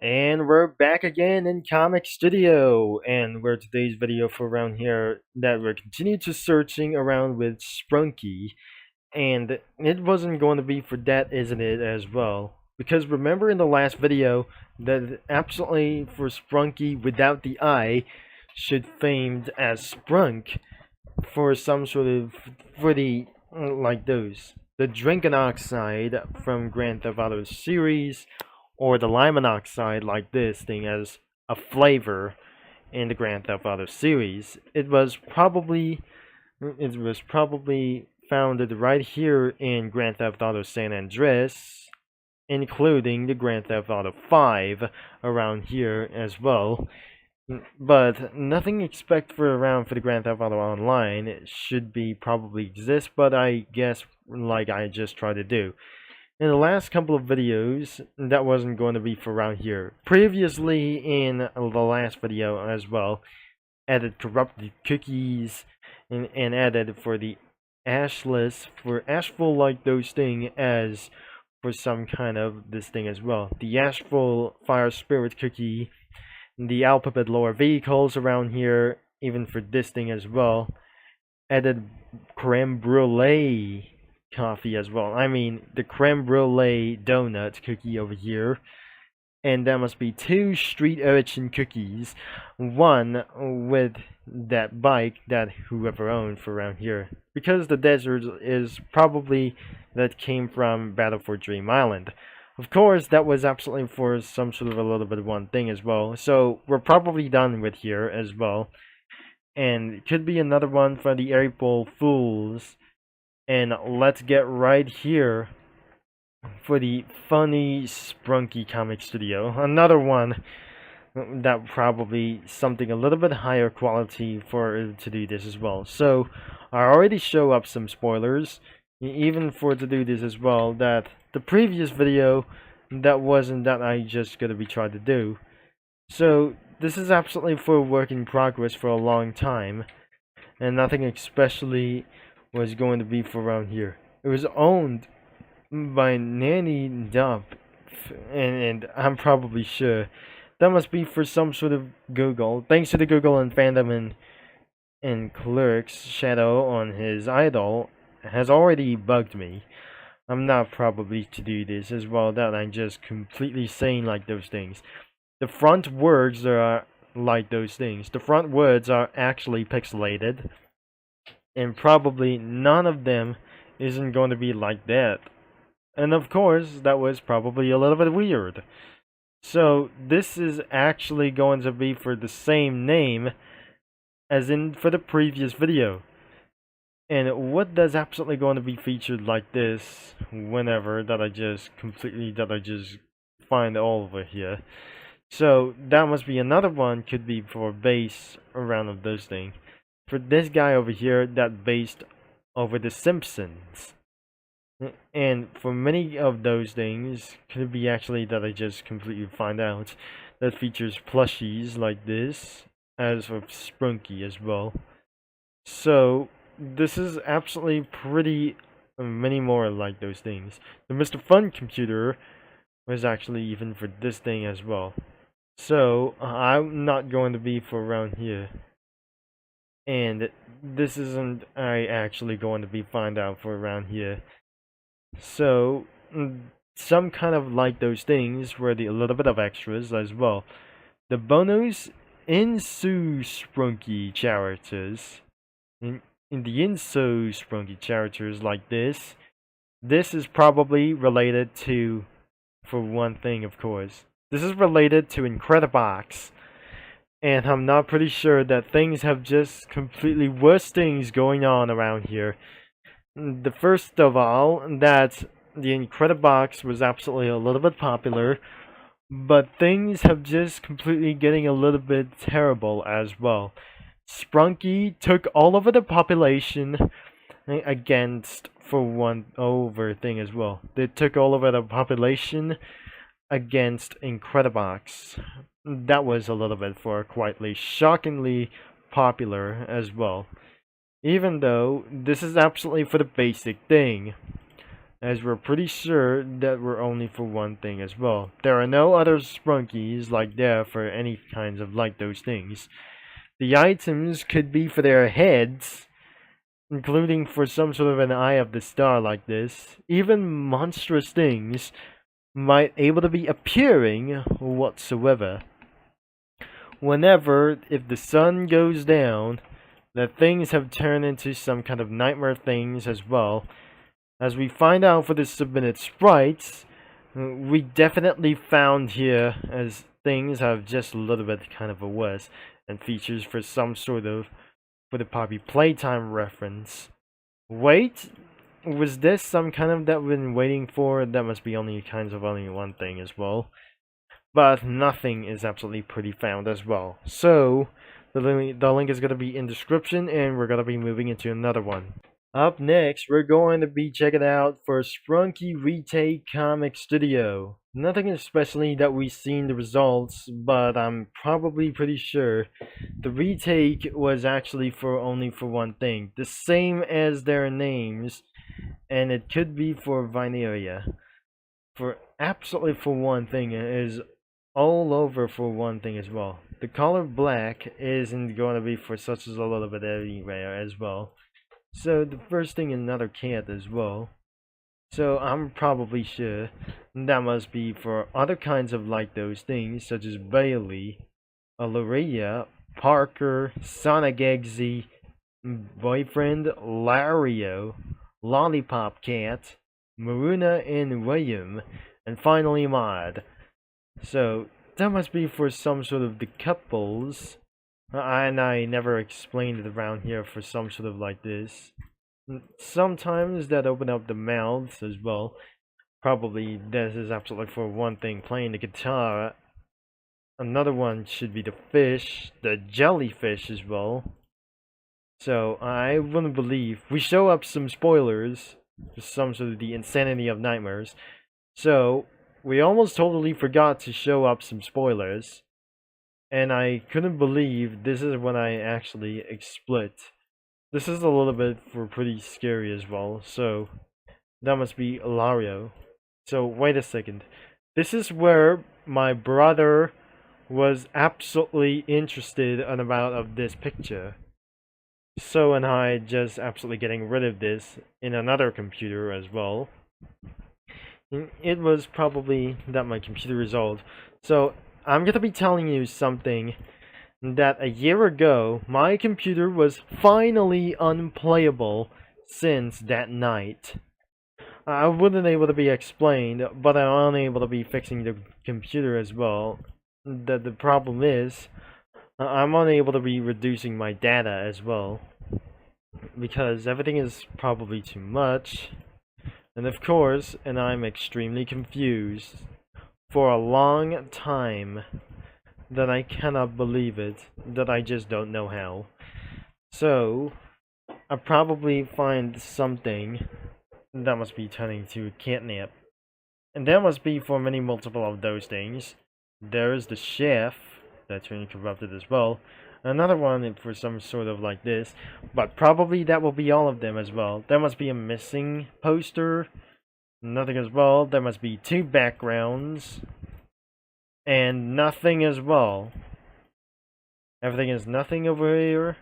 And we're back again in Comic Studio, and we're today's video for around here that we're continuing to searching around with Sprunki, and it wasn't going to be for that, isn't it, as well? Because remember in the last video that absolutely for Sprunki without the eye should famed as Sprunk for some sort of for the like those the drinking oxide from Grand Theft Auto series or the lime monoxide like this thing as a flavor in the Grand Theft Auto series. It was probably founded right here in Grand Theft Auto San Andreas, including the Grand Theft Auto 5 around here as well. But nothing expect for around for the Grand Theft Auto Online. It should be probably exist, but I guess like I just tried to do. In the last couple of videos, that wasn't going to be for around here. Previously in the last video as well, added corrupted cookies and added for the ashless, for ashful like those thing as for some kind of this thing as well. The ashful fire spirit cookie, the alphabet lower vehicles around here, even for this thing as well. Added creme brulee coffee as well. I mean, the creme brulee donut cookie over here. And there must be two street urchin cookies. One with that bike that whoever owned for around here. Because the desert is probably that came from Battle for Dream Island. Of course, that was absolutely for some sort of a little bit of one thing as well. So we're probably done with here as well. And it could be another one for the April Fools. And let's get right here for the funny Sprunky Comic Studio. Another one that probably something a little bit higher quality for to do this as well. So I already show up some spoilers, even for to do this as well, that the previous video that wasn't that I just gonna be trying to do. So this is absolutely for a work in progress for a long time, and nothing especially was going to be for around here. It was owned by Nanny Dump, and I'm probably sure that must be for some sort of Google. Thanks to the Google and fandom and Clerk's shadow on his idol has already bugged me. I'm not probably to do this as well. That I'm just completely saying like those things. The front words are like those things. The front words are actually pixelated, and probably none of them isn't going to be like that. And of course, that was probably a little bit weird. So this is actually going to be for the same name as in for the previous video. And what does absolutely going to be featured like this whenever that I just find all over here. So that must be another one, could be for base around of those things. For this guy over here that based over the Simpsons. And for many of those things, could be actually that I just completely find out, that features plushies like this, as of Sprunky as well. So this is absolutely pretty many more like those things. The Mr. Fun computer was actually even for this thing as well. So I'm not going to be for around here. And this isn't I actually going to be find out for around here. So some kind of like those things were a little bit of extras as well. The bonus Insu Sprunky characters. In the Insu Sprunky characters like this is probably related to, for one thing of course, this is related to Incredibox. And I'm not pretty sure that things have just completely worse things going on around here. The first of all, that the Incredibox was absolutely a little bit popular, but things have just completely getting a little bit terrible as well. Sprunky took all over the population against for one over thing as well. They took all over the population against Incredibox. That was a little bit for quietly shockingly popular as well. Even though this is absolutely for the basic thing as we're pretty sure that we're only for one thing as well. There are no other Sprunkies like that for any kinds of like those things. The items could be for their heads, including for some sort of an eye of the star like this. Even monstrous things might able to be appearing whatsoever. Whenever, if the sun goes down, that things have turned into some kind of nightmare things as well. As we find out for the submitted sprites, we definitely found here as things have just a little bit kind of a worse, and features for some sort of, for the Poppy Playtime reference. Wait, was this some kind of that we've been waiting for? That must be only one thing as well. But nothing is absolutely pretty found as well. So, the link is going to be in description, and we're going to be moving into another one. Up next, we're going to be checking out for Sprunki Retake Comic Studio. Nothing especially that we've seen the results, but I'm probably pretty sure the retake was actually for only for one thing. The same as their names, and it could be for Vineria. For absolutely for one thing, it is all over for one thing as well. The color black isn't going to be for such as a little bit everywhere as well. So the first thing, another cat as well. So I'm probably sure that must be for other kinds of like those things, such as Bailey, Aloria, Parker, Sonic Eggsy, Boyfriend, Lario, Lollipop Cat, Maruna and William, and finally Mod. So that must be for some sort of the couples. And I never explained it around here for some sort of like this. Sometimes that open up the mouths as well. Probably this is absolutely for one thing, playing the guitar. Another one should be the fish, the jellyfish as well. So I wouldn't believe we show up some spoilers for some sort of the insanity of nightmares. So we almost totally forgot to show up some spoilers. And I couldn't believe this is when I actually split. This is a little bit for pretty scary as well, so that must be Ilario. So wait a second. This is where my brother was absolutely interested in about of this picture. So and I just absolutely getting rid of this in another computer as well. It was probably that my computer is old. So I'm gonna be telling you something that a year ago my computer was finally unplayable since that night. I wasn't able to be explained, but I'm unable to be fixing the computer as well. The problem is I'm unable to be reducing my data as well, because everything is probably too much. And of course, and I'm extremely confused for a long time that I cannot believe it, that I just don't know how. So, I probably find something that must be turning to catnip. And that must be for many multiple of those things. There is the chef that turned corrupted as well. Another one for some sort of like this, but probably that will be all of them as well. There must be a missing poster, nothing as well. There must be 2 backgrounds, and nothing as well. Everything is nothing over here,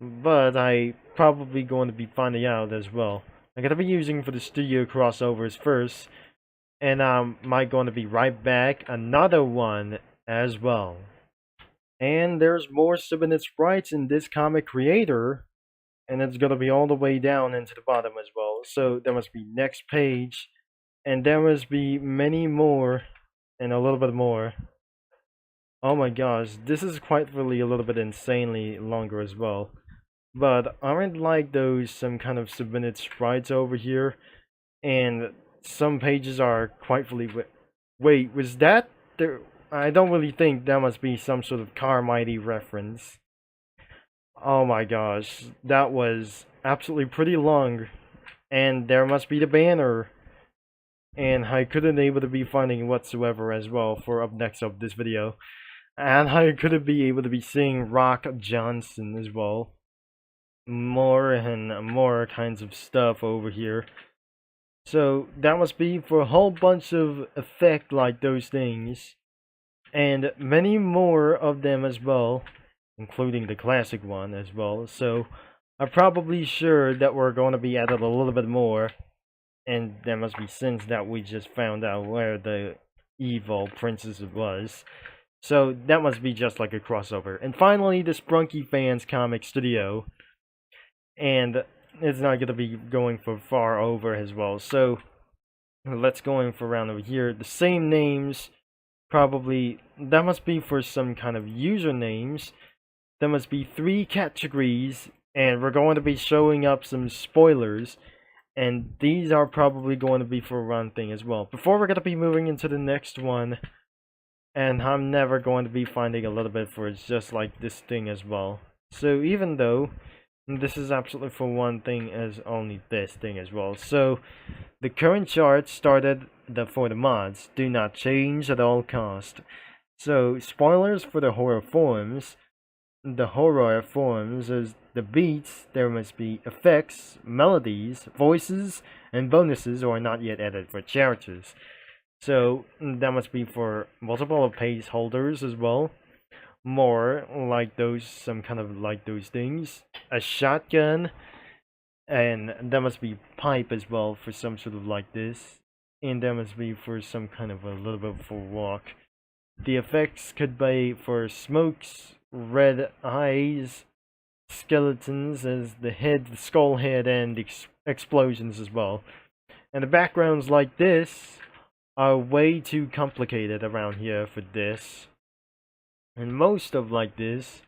but I probably going to be finding out as well. I'm gonna be using for the studio crossovers first, and might going to be right back another one as well. And there's more submitted sprites in this comic creator, and it's gonna be all the way down into the bottom as well. So there must be next page, and there must be many more, and a little bit more. Oh my gosh, this is quite really a little bit insanely longer as well. But aren't like those some kind of submitted sprites over here? And some pages are quite fully. Wait, was that there? I don't really think that must be some sort of Carmody reference. Oh my gosh, that was absolutely pretty long. And there must be the banner. And I couldn't able to be finding whatsoever as well for up next of this video. And I couldn't be able to be seeing Rock Johnson as well. More and more kinds of stuff over here. So that must be for a whole bunch of effect like those things, and many more of them as well, including the classic one as well. So I'm probably sure that we're going to be added a little bit more, and that must be since that we just found out where the evil princess was. So that must be just like a crossover. And finally, the Sprunki Fans Comic Studio, and it's not going to be going for far over as well. So let's go in for around over here. The same names, probably, that must be for some kind of usernames. There must be 3 categories, and we're going to be showing up some spoilers, and these are probably going to be for one thing as well. Before we're going to be moving into the next one, and I'm never going to be finding a little bit for just like this thing as well. So even though this is absolutely for one thing as only this thing as well. So the current chart started for the mods do not change at all cost. So spoilers for the horror forums. The horror forms is the beats, there must be effects, melodies, voices, and bonuses are not yet added for characters. So that must be for multiple page holders as well. More like those, some kind of like those things. A shotgun, and that must be pipe as well for some sort of like this. And that must be for some kind of a little bit for walk. The effects could be for smokes, red eyes, skeletons as the head, the skull head, and explosions as well. And the backgrounds like this are way too complicated around here for this. And most of like this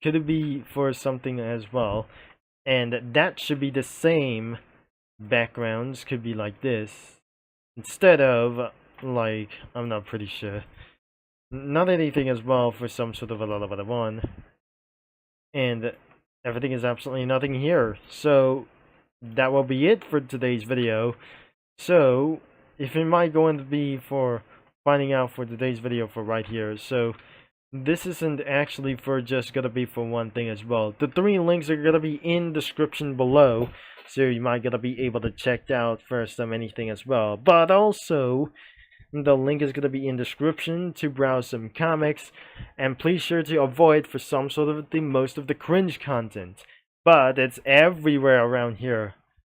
could be for something as well. And that should be the same backgrounds, could be like this. Instead of, like, I'm not pretty sure. Not anything as well for some sort of a lot of one. And everything is absolutely nothing here. So that will be it for today's video. So if it might going to be for finding out for today's video for right here. So this isn't actually for just gonna be for one thing as well. The 3 links are gonna be in description below. So you might gonna be able to check out for some anything as well. But also the link is going to be in description to browse some comics, and please sure to avoid for some sort of the most of the cringe content. But it's everywhere around here,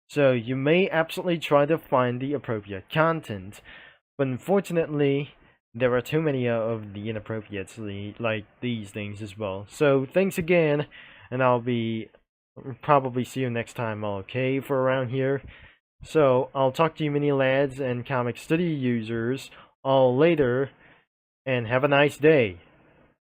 so you may absolutely try to find the appropriate content. But unfortunately, there are too many of the inappropriate, like these things as well. So thanks again, and I'll be probably see you next time, okay, for around here. So, I'll talk to you mini lads and comic study users all later, and have a nice day.